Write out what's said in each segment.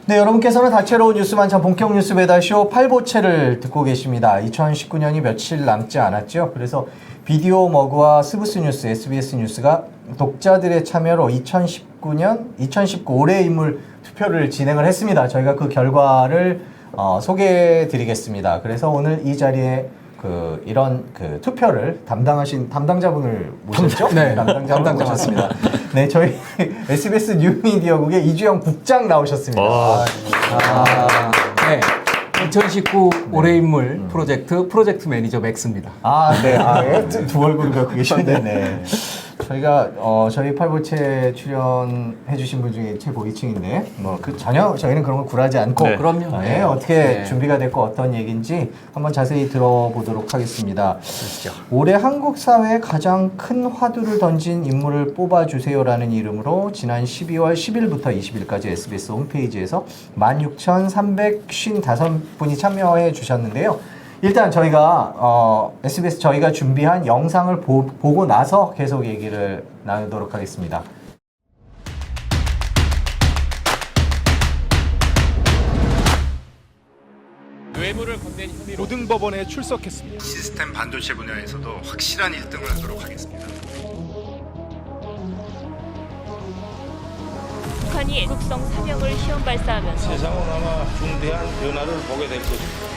네, 여러분께서는 다채로운 뉴스만 참 본격 뉴스 배달쇼 8부체를 듣고 계십니다. 2019년이 며칠 남지 않았죠. 그래서 비디오 머그와 스브스 뉴스, SBS 뉴스가 독자들의 참여로 2019 올해의 인물 투표를 진행을 했습니다. 저희가 그 결과를 소개해 드리겠습니다. 그래서 오늘 이 자리에 이런 투표를 담당하신 담당자분을 모셨죠? 네, 담당자분을 모셨습니다. 네, 저희 SBS 뉴미디어국의 이주영 국장 나오셨습니다. 네. 2019 올해 인물 프로젝트 매니저 맥스입니다. 두 얼굴을 갖고 계신데, 네. 저희가, 저희 팔보채 출연해주신 분 중에 최고위층인데, 전혀 저희는 그런 걸 굴하지 않고, 네. 그럼요. 네, 어떻게 준비가 됐고 어떤 얘기인지 한번 자세히 들어보도록 하겠습니다. 그렇죠. 올해 한국 사회에 가장 큰 화두를 던진 인물을 뽑아주세요라는 이름으로 지난 12월 10일부터 20일까지 SBS 홈페이지에서 16,355분이 참여해 주셨는데요. 일단 저희가 SBS 저희가 준비한 영상을 보고 나서 계속 얘기를 나누도록 하겠습니다. 뇌물을 건넨 혐의로 고등법원에 출석했습니다. 시스템 반도체 분야에서도 확실한 1등을 하도록 하겠습니다. 북한이 국성 사명을 시험 발사하면서 세상은 아마 중대한 변화를 보게 될 것입니다.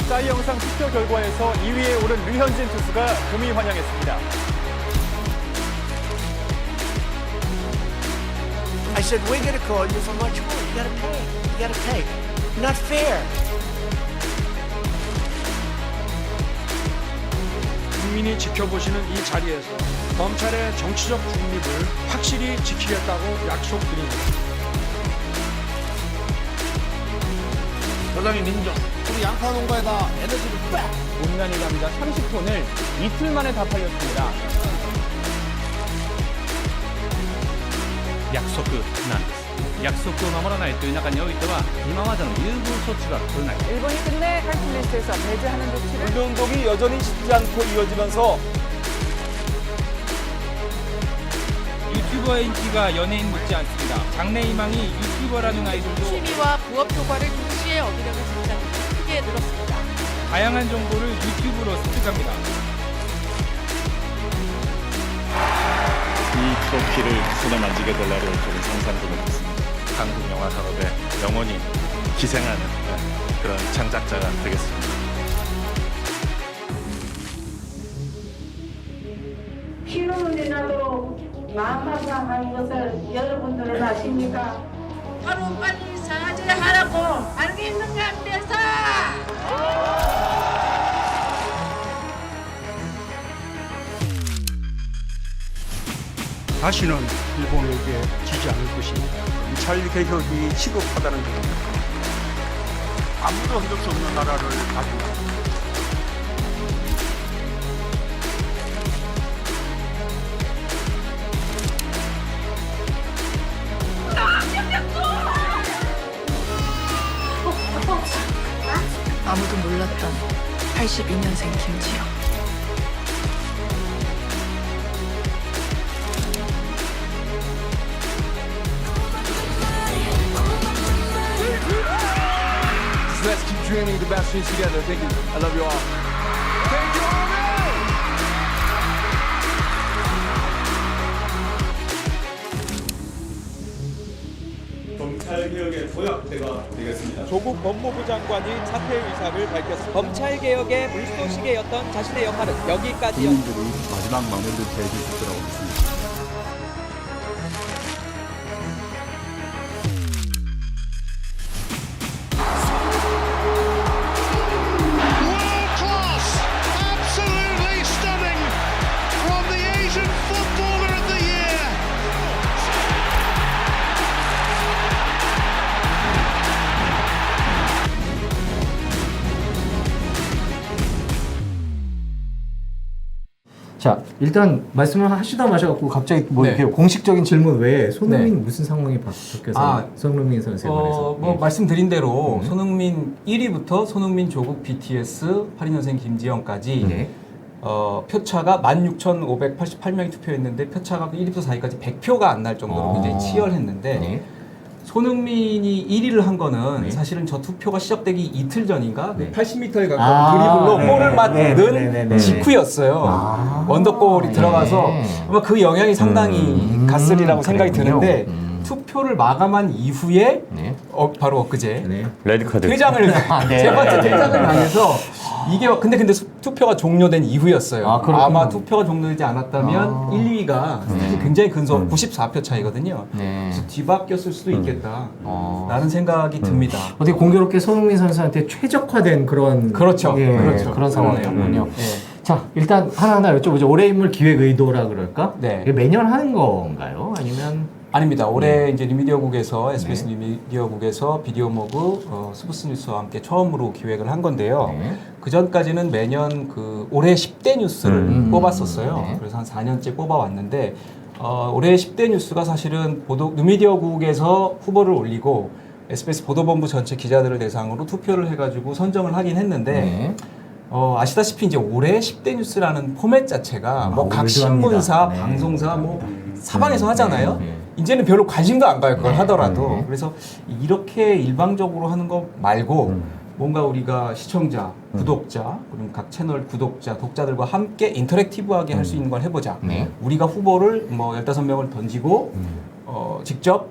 싸이 영상 투표 결과에서 2위에 오른 류현진 투수가 금이 환영했습니다. I said, we're going to call you for much more. You got to pay. You got to pay. Not fair. 국민이 지켜보시는 이 자리에서 검찰의 정치적 중립을 확실히 지키겠다고 약속드립니다. 사장님 인정. 우리 양파 농가에다 에너지를 빡! 못난이 감자 30톤을 이틀 만에 다 팔렸습니다. 約束なんです。約束を守らないという中においては今までの優遇措置は取れない。 일본이 끝내 칼플레스에서 배제하는 조치를 불륜운동이 여전히 식지 않고 이어지면서 유튜버의 인기가 연예인 못지 않습니다. 장래 희망이 유튜버라는 아이들도 취미와 부업 효과를 동시에 얻으려는 직장이 크게 늘었습니다. 다양한 정보를 유튜브로 습득합니다. 이 트로피를 손에 만지게 될 날이 올 줄은 상상도 못했습니다. 한국 영화 산업에 영원히 기생하는 그런 창작자가 되겠습니다. 피눈물이 나도 마음아파한 것을 여러분들은 아십니까? 하루빨리 사죄하라고 알겠는가 앞에서! 다시는 일본에게 지지 않을 것입니다. 검찰 개혁이 시급하다는 점입니다. 아무도 흔들 수 없는 나라를 가지고 아무도 몰랐던 82년생 김지영. Let's keep dreaming the best things together. Thank you. I love you all. Thank you all. 검찰개혁의 도약대가 되겠습니다. 조국 법무부 장관이 사퇴 의사를 밝혔습니다. 검찰개혁의 물소시개였던 자신의 역할은 여기까지였습니다. 국민들이 마지막 마무리를 대해줄 거라고 믿습니다. 자, 일단 말씀을 하시다 마셔갖고 갑자기 네. 이렇게 공식적인 질문 외에 손흥민 네. 무슨 상황이 바뀌어서 손흥민 선수에 관해서 말씀드린 대로 손흥민 1위부터 손흥민, 조국, BTS, 82년생 김지영까지 표차가 16,588명이 투표했는데 표차가 1위부터 4위까지 100표가 안 날 정도로 굉장히 치열했는데 네. 손흥민이 1위를 한 거는 네. 사실은 저 투표가 시작되기 이틀 전인가 네. 80m에 가까운 아, 드리블로 네. 골을 네, 네, 네, 네, 맞는 네. 직후였어요. 아, 원더골이 네. 들어가서 아마 그 영향이 상당히 갔으리라고 생각이 그랬군요. 드는데 투표를 마감한 이후에 네. 바로 엊그제 네. 레드카드. 퇴장을 네. 세 번째 퇴장을 당해서 이게 근데 투표가 종료된 이후였어요. 아, 그렇군요. 아마 투표가 종료되지 않았다면 아. 1, 2위가 사실 굉장히 근소한 94표 차이거든요. 네. 그래서 뒤바뀌었을 수도 있겠다. 아. 라는 생각이 듭니다. 어떻게 공교롭게 손흥민 선수한테 최적화된 그런 그렇죠. 예, 그렇죠. 그런 상황이었군요. 네. 자, 일단 하나하나 여쭤보죠. 올해 인물 기획 의도라 그럴까? 네. 이게 매년 하는 건가요? 아니면 아닙니다. 올해 이제 뉴미디어국에서 SBS 뉴미디어국에서 비디오 모그 스포츠 뉴스와 함께 처음으로 기획을 한 건데요. 네. 그 전까지는 매년 그 올해 10대 뉴스를 뽑았었어요. 네. 그래서 한 4년째 뽑아왔는데 올해 10대 뉴스가 사실은 뉴미디어국에서 후보를 올리고 SBS 보도본부 전체 기자들을 대상으로 투표를 해가지고 선정을 하긴 했는데 네. 아시다시피 이제 올해 10대 뉴스라는 포맷 자체가 뭐 각 올드합니다. 신문사, 네. 방송사 뭐 사방에서 하잖아요. 네. 이제는 별로 관심도 안 가요. 그걸 네. 하더라도. 네. 그래서 이렇게 일방적으로 하는 거 말고 뭔가 우리가 시청자, 구독자, 그리고 각 채널 구독자, 독자들과 함께 인터랙티브하게 할 수 있는 걸 해보자. 네. 우리가 후보를 뭐 15명을 던지고 직접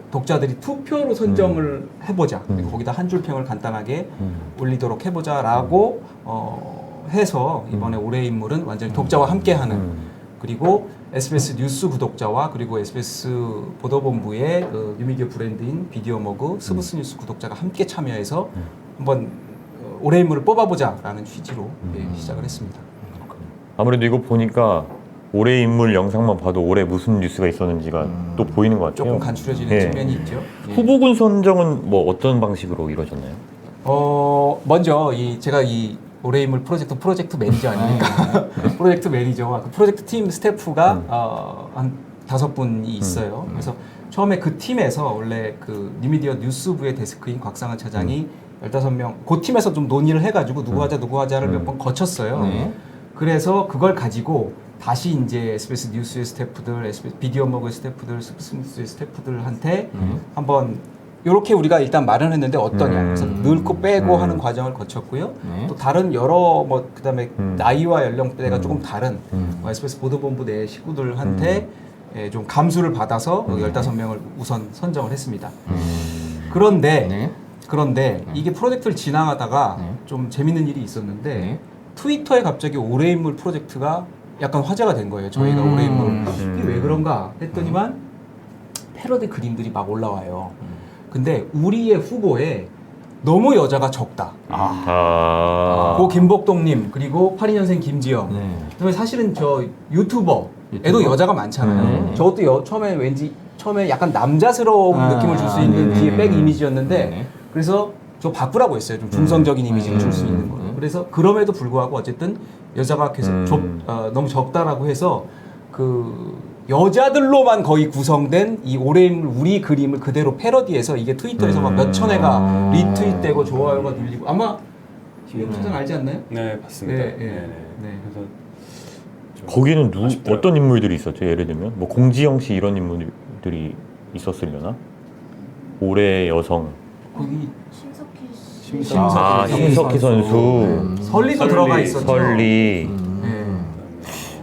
독자들이 투표로 선정을 해보자. 그리고 거기다 한 줄 평을 간단하게 올리도록 해보자라고 해서 이번에 올해의 인물은 완전히 독자와 함께하는 그리고 SBS 뉴스 구독자와 그리고 SBS 보도본부의 뉴미디어 브랜드인 비디오 머그 스브스 뉴스 구독자가 함께 참여해서 한번 올해의 인물을 뽑아보자라는 취지로 시작을 했습니다. 아무래도 이거 보니까 올해 인물 영상만 봐도 올해 무슨 뉴스가 있었는지가 또 보이는 것 같아요. 조금 간추려지는 예. 측면이 있죠. 예. 후보군 선정은 뭐 어떤 방식으로 이루어졌나요? 먼저 제가 이 올해의 인물 프로젝트 매니저 아닙니까? 프로젝트 매니저와 그 프로젝트 팀 스태프가 한 5분이 있어요. 그래서 처음에 그 팀에서 원래 그 뉴미디어 뉴스부의 데스크인 곽상은 차장이 15명, 그 팀에서 좀 논의를 해가지고 누구 하자를 몇 번 거쳤어요. 네. 그래서 그걸 가지고 다시 이제 SBS 뉴스의 스태프들, SBS 비디오 머그의 스태프들, 스포츠 뉴스의 스태프들한테 한번 이렇게 우리가 일단 마련했는데 어떠냐. 그래서 넣고 빼고 하는 과정을 거쳤고요. 네. 또 다른 여러 그다음에 나이와 연령대가 조금 다른 SBS 보도본부 내 식구들한테 좀 감수를 받아서 15명을 우선 선정을 했습니다. 그런데 네. 이게 프로젝트를 진행하다가 네. 좀 재밌는 일이 있었는데 네. 트위터에 갑자기 올해 인물 프로젝트가 약간 화제가 된 거예요. 저희가 올해 인물 이게 왜 그런가 했더니만 패러디 그림들이 막 올라와요. 근데 우리의 후보에 너무 여자가 적다. 고 김복동님 그리고 82년생 김지영. 네. 그다음에 사실은 저 유튜버에도 여자가 많잖아요. 저것도 처음에 약간 남자스러운 느낌을 줄 수 있는 뒤에 백 이미지였는데 그래서 저 바꾸라고 했어요. 좀 중성적인 이미지를 줄 수 있는 거예요. 그래서 그럼에도 불구하고 어쨌든 여자가 계속 너무 적다라고 해서 그 여자들로만 거의 구성된 이 올해 인물 우리 그림을 그대로 패러디해서 이게 트위터에서 막 몇천 회가 리트윗되고 좋아요가 눌리고 아마 김영수 차장 알지 않나요? 네, 봤습니다. 네. 그래서 거기는 아쉽더라고요. 어떤 인물들이 있었죠? 예를 들면 뭐 공지영 씨 이런 인물들이 있었으려나? 올해 여성. 거기 심석희 선수. 설리도 들어가 있었죠. 설리.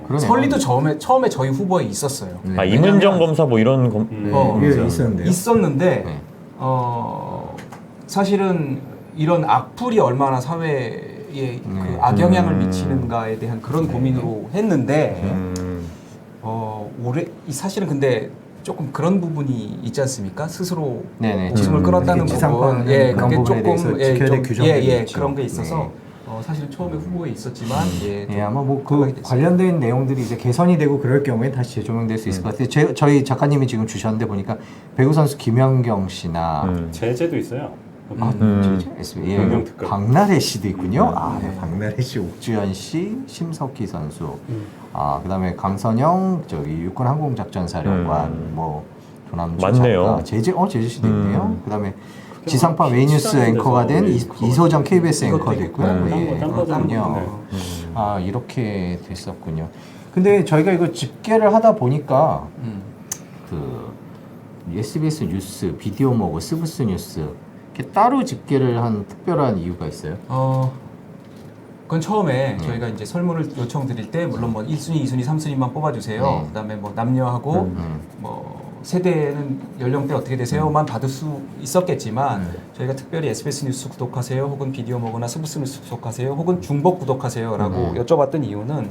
그러네요. 설리도 처음에 저희 후보에 있었어요. 임은정 검사 뭐 이런 있었는데 네. 사실은 이런 악플이 얼마나 사회에 그 악영향을 미치는가에 대한 그런 고민으로 했는데 올해 사실은 근데 조금 그런 부분이 있지 않습니까? 스스로 목숨을 끊었다는 부분, 그게 조금 그런 게 있어서 사실은 처음에 후보에 있었지만 아마 뭐 그 관련된 내용들이 이제 개선이 되고 그럴 경우에 다시 재조명될 수 있을 것 같아요. 저희 작가님이 지금 주셨는데 보니까 배구 선수 김연경 씨나 제재도 있어요. 박나래 씨도 있군요. 박나래 씨, 옥주현 씨, 심석희 선수. 그다음에 강선영 육군 항공작전사령관 뭐 조남주 맞네요. 작가, 제재 씨도 있네요. 그다음에 지상파 웨이뉴스 앵커가 된 이소정 KBS 앵커도 있고요. 그렇군요. 아 이렇게 됐었군요. 근데 저희가 이거 집계를 하다 보니까 그 SBS 뉴스, 비디오 머그, 스브스 뉴스 이렇게 따로 집계를 한 특별한 이유가 있어요? 그건 처음에 저희가 이제 설문을 요청드릴 때 물론 뭐 1순위, 2순위, 3순위만 뽑아주세요. 그다음에 뭐 남녀하고 뭐 세대는 연령대 어떻게 되세요?만 받을 수 있었겠지만 저희가 특별히 SBS 뉴스 구독하세요, 혹은 비디오 머그나 스브스 뉴스 구독하세요, 혹은 중복 구독하세요라고 여쭤봤던 이유는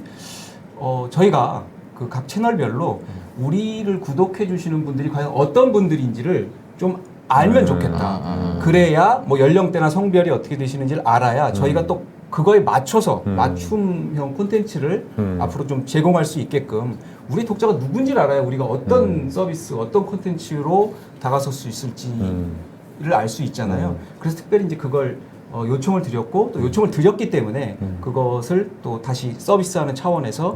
저희가 그 각 채널별로 우리를 구독해 주시는 분들이 과연 어떤 분들인지를 좀 알면 좋겠다. 그래야 뭐 연령대나 성별이 어떻게 되시는지를 알아야 저희가 또 그거에 맞춰서 맞춤형 콘텐츠를 앞으로 좀 제공할 수 있게끔 우리 독자가 누군지를 알아야 우리가 어떤 서비스, 어떤 콘텐츠로 다가설 수 있을지를 알 수 있잖아요. 그래서 특별히 이제 그걸 요청을 드렸고 또 요청을 드렸기 때문에 그것을 또 다시 서비스하는 차원에서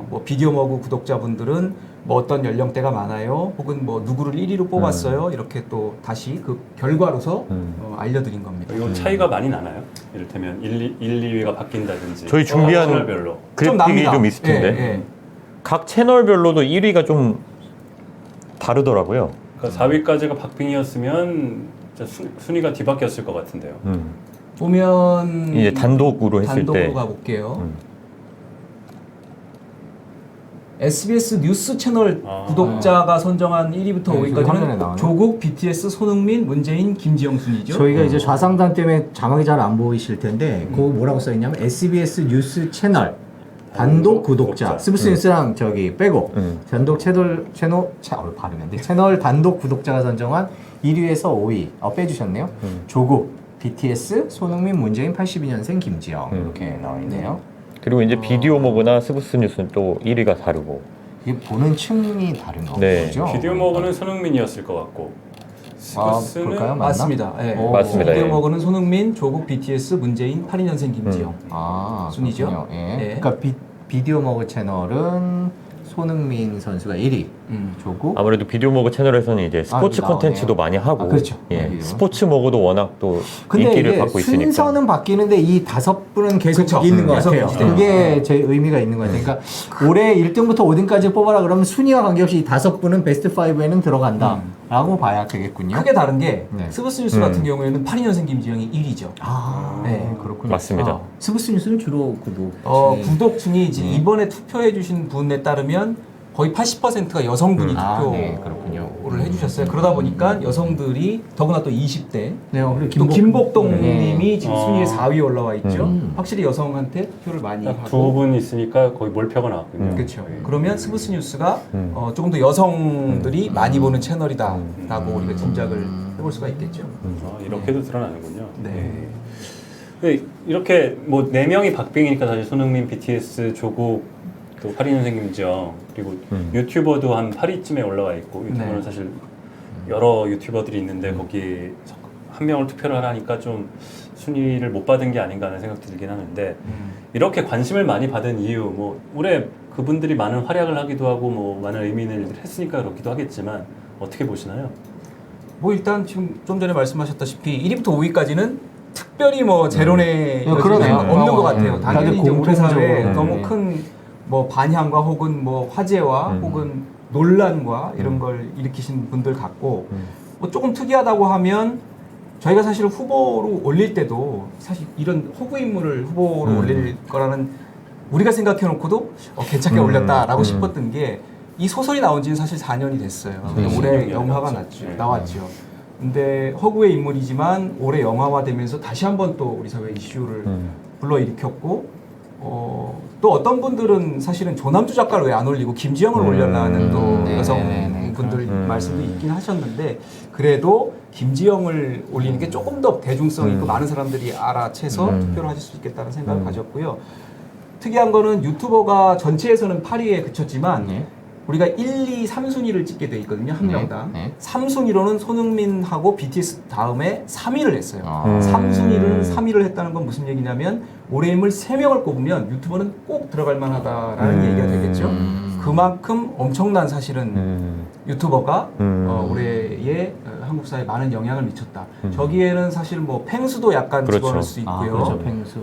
뭐 비디오 머그 구독자분들은 뭐 어떤 연령대가 많아요, 혹은 뭐 누구를 1위로 뽑았어요, 이렇게 또 다시 그 결과로서 알려드린 겁니다. 이거 차이가 많이 나나요? 이를테면 1, 2위가 바뀐다든지 저희 준비한 채널별로 그래픽이 좀 있을 텐데 예. 각 채널별로도 1위가 좀 다르더라고요. 그러니까 4위까지가 박빙이었으면 순위가 뒤바뀌었을 것 같은데요. 보면 이제 단독으로 했을 단독으로 때 가볼게요. SBS 뉴스 채널 구독자가 선정한 1위부터 네, 화면에 5위까지는 나와요. 조국, BTS, 손흥민, 문재인, 김지영 순이죠. 저희가 이제 좌상단 때문에 자막이 잘 안 보이실 텐데 그거 뭐라고 써있냐면 SBS 뉴스 채널 단독 구독자 스브스 뉴스랑 저기 빼고 단독 발음이 안 돼. 채널 단독 구독자가 선정한 1위에서 5위 빼주셨네요. 조국, BTS, 손흥민, 문재인, 82년생 김지영 이렇게 나와 있네요. 그리고 이제 비디오 머그나 스브스 뉴스는 또 1위가 다르고 이게 보는 층이 다른 거죠? 네. 비디오 머그는 손흥민이었을 것 같고 스브스는 볼까요? 맞나? 맞습니다. 예. 맞습니다. 비디오 예. 머그는 손흥민, 조국, BTS, 문재인, 82년생 김지영 순이죠. 그렇군요. 예. 예. 그러니까 비디오 머그 채널은 손흥민 선수가 1위, 조국. 아무래도 비디오 머그 채널에서는 이제 스포츠 나오네요. 콘텐츠도 많이 하고 그렇죠. 예. 여기요. 스포츠 머그도 워낙 또 근데 인기를 이게 받고 있으니까 순서는 바뀌는데 이 5분은 계속 그쵸. 있는 것 계속 같아요. 유지돼요. 그게 제 의미가 있는 것 같아요. 그러니까 올해 1등부터 5등까지 뽑아라 그러면 순위와 관계없이 이 5분은 베스트 5에는 들어간다 라고 봐야 되겠군요. 크게 다른 게 네. 스브스 뉴스 같은 경우에는 82년생 김지영이 1위죠. 네, 그렇군요. 맞습니다. 스브스 뉴스는 주로 구독. 구독층이 이제 이번에 투표해 주신 분에 따르면 거의 80%가 여성분이 네, 그렇군요. 투표를 해주셨어요. 그러다 보니까 여성들이 더구나 또 20대 네, 그리고 또 김복동 네. 님이 지금 순위에 4위에 올라와 있죠. 확실히 여성한테 투표를 많이 하고 두 분 있으니까 거의 몰표가 나왔군요. 그렇죠. 그러면 스브스 뉴스가 조금 더 여성들이 많이 보는 채널이다라고 우리가 짐작을 해볼 수가 있겠죠. 이렇게도 드러나는군요. 네. 근데 이렇게 뭐 4명이 박빙이니까 사실 손흥민, BTS, 조국 또 82년생 김지영 그리고 유튜버도 한 8위쯤에 올라와 있고 유튜버는 네. 사실 여러 유튜버들이 있는데 거기 한 명을 투표를 하니까 좀 순위를 못 받은 게 아닌가 하는 생각이 들긴 하는데 이렇게 관심을 많이 받은 이유 뭐 올해 그분들이 많은 활약을 하기도 하고 뭐 많은 의미 있는 일들을 했으니까 그렇기도 하겠지만 어떻게 보시나요? 뭐 일단 지금 좀 전에 말씀하셨다시피 1위부터 5위까지는 특별히 뭐 제론의 그러네요. 없는 것 같아요. 당연히 이제 우리 공통적으로. 사회에 너무 큰 뭐 반향과 혹은 뭐 화제와 혹은 논란과 이런 걸 일으키신 분들 같고 뭐 조금 특이하다고 하면 저희가 사실 후보로 올릴 때도 사실 이런 호구 인물을 후보로 올릴 거라는 우리가 생각해 놓고도 괜찮게 올렸다라고 싶었던 게 이 소설이 나온 지는 사실 4년이 됐어요. 올해 영화가 나왔죠. 근데 허구의 인물이지만 올해 영화화되면서 다시 한번 또 우리 사회 이슈를 불러일으켰고 또 어떤 분들은 사실은 조남주 작가를 왜 안 올리고 김지영을 올려라는 또 여성분들 말씀도 있긴 하셨는데 그래도 김지영을 올리는 게 조금 더 대중성 있고 많은 사람들이 알아채서 투표를 하실 수 있겠다는 생각을 가졌고요. 특이한 거는 유튜버가 전체에서는 8위에 그쳤지만 우리가 1, 2, 3순위를 찍게 돼 있거든요. 한 명당. 3순위로는 손흥민하고 BTS 다음에 3위를 했어요. 3순위로는 3위를 했다는 건 무슨 얘기냐면 올해 인물 3명을 꼽으면 유튜버는 꼭 들어갈 만하다라는 얘기가 되겠죠. 그만큼 엄청난 사실은 유튜버가 올해의 한국 사회에 많은 영향을 미쳤다. 저기에는 사실 뭐 팽수도 약간 그렇죠. 집어넣을 수 있고요. 그렇죠. 팽수.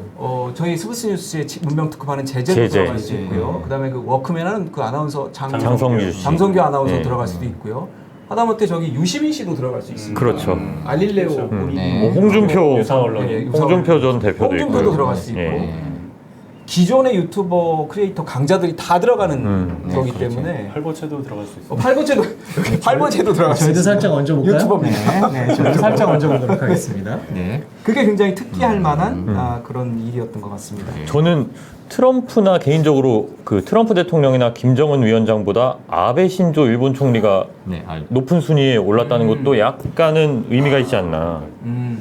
저희 스브스 뉴스의 문명 특급하는 제재도 들어갈 수 있고요. 그다음에 그 워크맨은 그 아나운서 장성규 씨. 장성규 아나운서 네. 들어갈 수도 있고요. 하다못해 저기 유시민 씨도 들어갈 수 있습니다. 그렇죠. 알릴레오 본인이 네. 홍준표 유사 언론. 홍준표 전 대표도 홍준표도 있고요. 들어갈 수 있고 예. 기존의 유튜버 크리에이터 강자들이 다 들어가는 거기 때문에 팔보채도 들어갈 수 있어요. 팔보채도 들어갈 수 저희도 있습니다. 살짝 얹어볼까요? 유튜버입니다. 네, 저희도 살짝 얹어보도록 하겠습니다. 네. 그게 굉장히 특기할 만한 그런 일이었던 것 같습니다. 저는 트럼프나 개인적으로 그 트럼프 대통령이나 김정은 위원장보다 아베 신조 일본 총리가 네, 높은 순위에 올랐다는 것도 약간은 의미가 있지 않나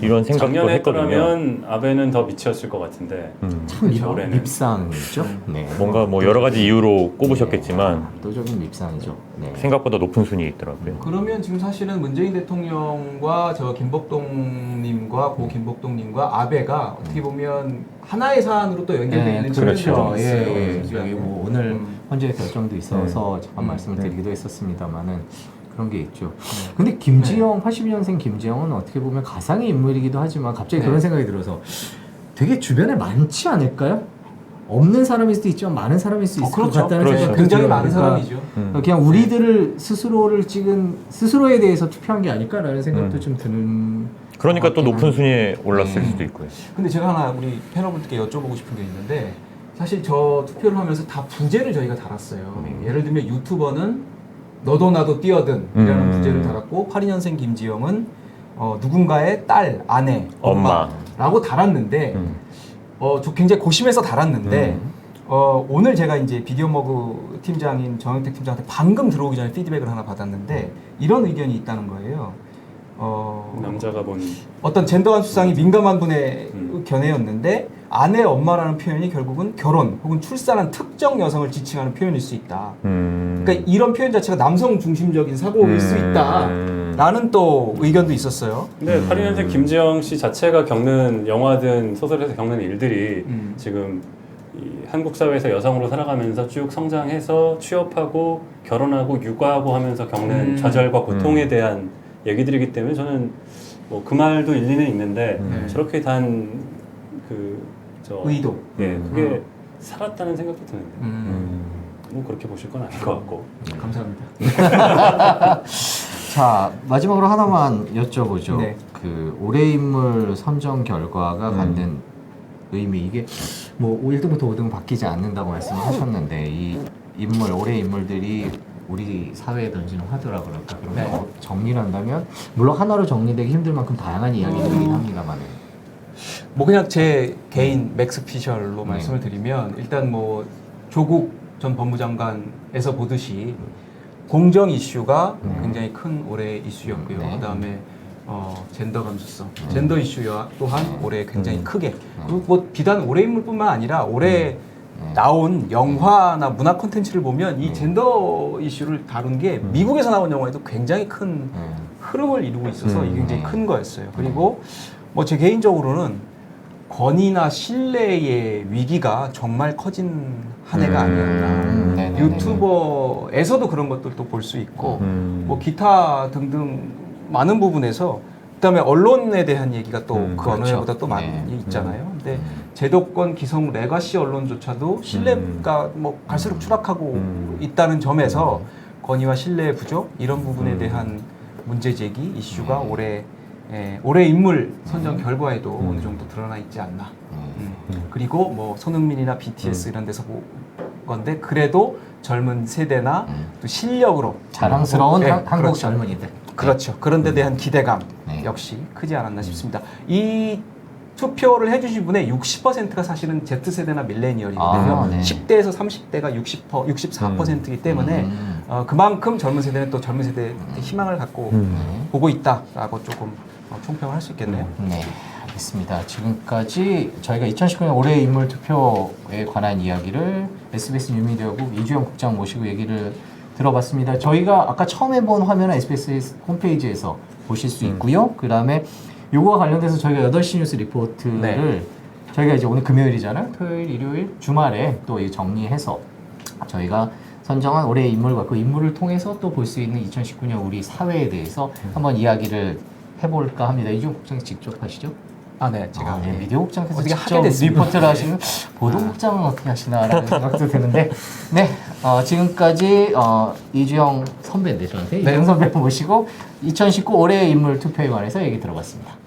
이런 생각도 작년에 했거든요. 했더라면 아베는 더 미치었을 것 같은데 참 올해는. 밉상이죠. 네. 뭔가 뭐 여러 가지 이유로 꼽으셨겠지만 압도적인 밉상이죠. 네. 생각보다 높은 순위에 있더라고요. 그러면 지금 사실은 문재인 대통령과 저 김복동님과 고 김복동님과 아베가 어떻게 보면 하나의 사안으로 또 연결되어 있는 측면이 그렇죠. 좀 있어요. 예. 저기 뭐 오늘 헌재 결정도 있어서 잠깐 말씀을 드리기도 했었습니다만은 그런 게 있죠. 근데 김지영 82년생 김지영은 어떻게 보면 가상의 인물이기도 하지만 갑자기 그런 생각이 들어서 되게 주변에 많지 않을까요? 없는 사람일 수도 있지만 많은 사람일 수 있을 것 같다는 생각이 굉장히 들어요. 많은 사람이죠. 그냥 우리들을 스스로를 찍은 스스로에 대해서 투표한 게 아닐까라는 생각도 좀 드는. 그러니까 또 높은 순위에 올랐을 수도 있고요. 근데 제가 하나 우리 패널분들께 여쭤보고 싶은 게 있는데 사실 저 투표를 하면서 다 부제를 저희가 달았어요. 예를 들면 유튜버는 너도 나도 뛰어든 이라는 부제를 달았고 82년생 김지영은 누군가의 딸, 아내, 엄마라고 달았는데 저 굉장히 고심해서 달았는데 오늘 제가 이제 비디오머그 팀장인 정영택 팀장한테 방금 들어오기 전에 피드백을 하나 받았는데 이런 의견이 있다는 거예요. 남자가 본 어떤 젠더감 수상이 민감한 분의 견해였는데 아내 엄마라는 표현이 결국은 결혼 혹은 출산한 특정 여성을 지칭하는 표현일 수 있다. 그러니까 이런 표현 자체가 남성 중심적인 사고일 수 있다라는 또 의견도 있었어요. 근데 82년생 김지영 씨 자체가 겪는 영화든 소설에서 겪는 일들이 지금 이 한국 사회에서 여성으로 살아가면서 쭉 성장해서 취업하고 결혼하고 육아하고 하면서 겪는 좌절과 고통에 대한 얘기들이기 때문에 저는 뭐 그 말도 일리는 있는데 저렇게 단 저 의도 그게 살았다는 생각도 드는데 뭐 그렇게 보실 건 아닐 것 같고 감사합니다. 자 마지막으로 하나만 여쭤보죠. 네. 그 올해 인물 선정 결과가 갖는 의미 이게 뭐 1등부터 5등 바뀌지 않는다고 말씀하셨는데 이 인물 올해 인물들이 우리 사회에 던지는 화두라 그럴까 그러면 정리를 한다면 물론 하나로 정리되기 힘들 만큼 다양한 이야기들이긴 합니다만은 뭐 그냥 제 개인 맥스 피셜로 말씀을 드리면 일단 뭐 조국 전 법무장관에서 보듯이 공정 이슈가 굉장히 큰 올해 이슈였고요. 그다음에 젠더 감수성, 젠더 이슈 또한 올해 굉장히 크게 그리고 뭐 비단 올해 인물뿐만 아니라 올해 나온 영화나 문화 콘텐츠를 보면 이 젠더 이슈를 다룬 게 미국에서 나온 영화에도 굉장히 큰 흐름을 이루고 있어서 이게 굉장히 큰 거였어요. 그리고 뭐 제 개인적으로는 권위나 신뢰의 위기가 정말 커진 한 해가 아니었나. 유튜버에서도 그런 것들도 볼 수 있고 뭐 기타 등등 많은 부분에서 그다음에 언론에 대한 얘기가 또 그 어느 해보다 또 많이 있잖아요. 근데 제도권 기성 레가시 언론조차도 신뢰가 뭐 갈수록 추락하고 있다는 점에서 권위와 신뢰의 부족 이런 부분에 대한 문제 제기 이슈가 올해 인물 선정 결과에도 어느 정도 드러나 있지 않나. 그리고 뭐 손흥민이나 BTS 이런 데서 본 건데 그래도 젊은 세대나 또 실력으로 자랑스러운 한국 젊은이들. 그렇죠. 그런 데 대한 기대감 역시 크지 않았나 싶습니다. 이 투표를 해주신 분의 60%가 사실은 Z세대나 밀레니얼이거든요. 10대에서 30대가 64%이기 때문에 그만큼 젊은 세대는 또 젊은 세대의 희망을 갖고 보고 있다라고 조금 총평을 할 수 있겠네요. 네, 알겠습니다. 지금까지 저희가 2019년 올해 인물 투표에 관한 이야기를 SBS 뉴미디어국 이주영 국장 모시고 얘기를 들어봤습니다. 저희가 아까 처음 해본 화면은 SBS 홈페이지에서 보실 수 있고요. 그 다음에 요거와 관련돼서 저희가 8시 뉴스 리포트를 저희가 이제 오늘 금요일이잖아요. 토요일, 일요일, 주말에 또 정리해서 저희가 선정한 올해의 인물과 그 인물을 통해서 또 볼 수 있는 2019년 우리 사회에 대해서 한번 이야기를 해볼까 합니다. 이종 국장이 직접 하시죠? 아, 네, 제가 네, 미디어 국장께서 어떻게 직접 하게 됐습니다. 리포트를 하시는 보도 국장은 어떻게 하시나라는 생각도 드는데, 네, 지금까지 이주영 선배인데 저한테 이주영 선배 모시고 2019 올해의 인물 투표에 관해서 얘기 들어봤습니다.